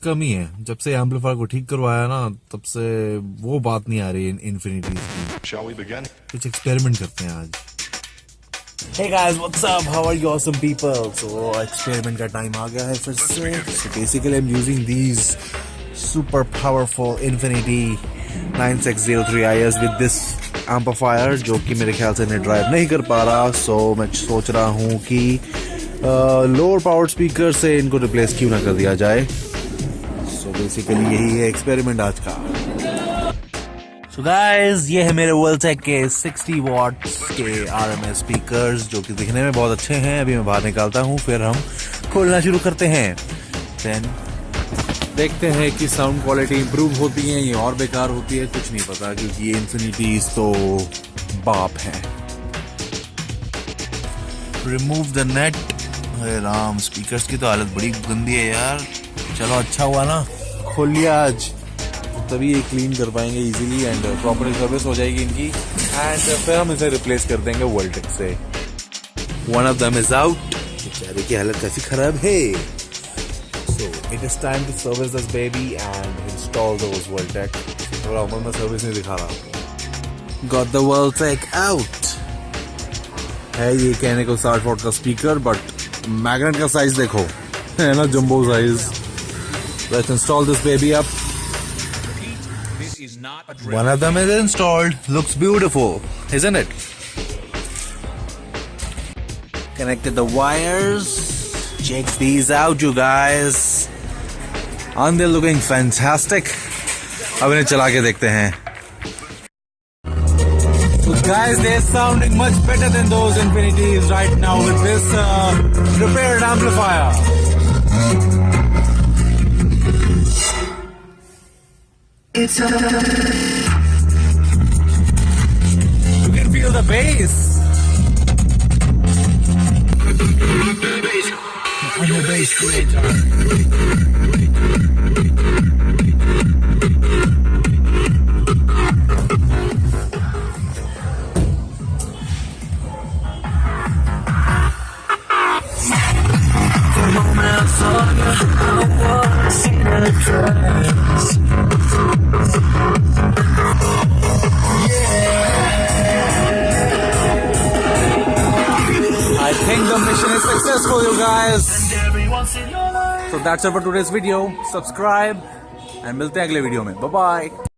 कमी है। जब से एम्पलीफायर को ठीक करवाया ना, तब से वो बात नहीं आ रही इन्फिनिटीज की। कुछ एक्सपेरिमेंट करते हैं आज। Hey guys, what's up? How are you awesome people? So experiment का टाइम आ गया है फिर से। So basically I'm using these super powerful Infinity 9603IS with this amplifier, जो कि मेरे ख्याल से मैं ड्राइव नहीं कर पा रहा। So मैं सोच रहा हूँ कि लोअर पावर स्पीकर से इनको रिप्लेस क्यों ना कर दिया जाए। So basically यही है एक्सपेरिमेंट आज का। So guys, ये है मेरे वर्ल्टेक के 60 वॉट्स के RMS स्पीकर्स, जो कि दिखने में बहुत अच्छे हैं। अभी मैं बाहर निकालता हूँ, फिर हम खोलना शुरू करते हैं। देन देखते हैं कि साउंड क्वालिटी इंप्रूव होती है या और बेकार होती है, कुछ नहीं पता, क्योंकि ये इन्फिनिटीज तो बाप है। Remove the net. अरे राम, स्पीकर्स की तो हालत बड़ी गंदी है यार। चलो अच्छा हुआ ना खोल लिया आज, तभी ये क्लीन कर पाएंगे इजीली एंड प्रॉपर सर्विस हो जाएगी इनकी, एंड फिर हम इसे रिप्लेस कर देंगे वर्ल्टेक से। One of them is out. बेचारे की हालत काफी खराब है। So it is time to service this baby and install those वर्ल्टेक। थोड़ा ऊपर में सर्विस नहीं दिखा रहा। गॉट द वर्ल्टेक आउट। है ये कहने को 60 वॉट का स्पीकर, बट मैग्नेट का साइज देखो, है ना, jumbo size. Let's install this baby up. One of them is installed. Looks beautiful, isn't it? Connected the wires. Check these out, you guys. Aren't they looking fantastic? अब इन्हें चला के देखते हैं। So guys, they're sounding much better than those Infinities right now with this repaired amplifier. You can feel the bass. I'm a bass creator. The moment I saw you, I was in a trance. I think the mission is successful, you guys. So that's it for today's video. Subscribe and मिलते हैं अगले video में. Bye bye.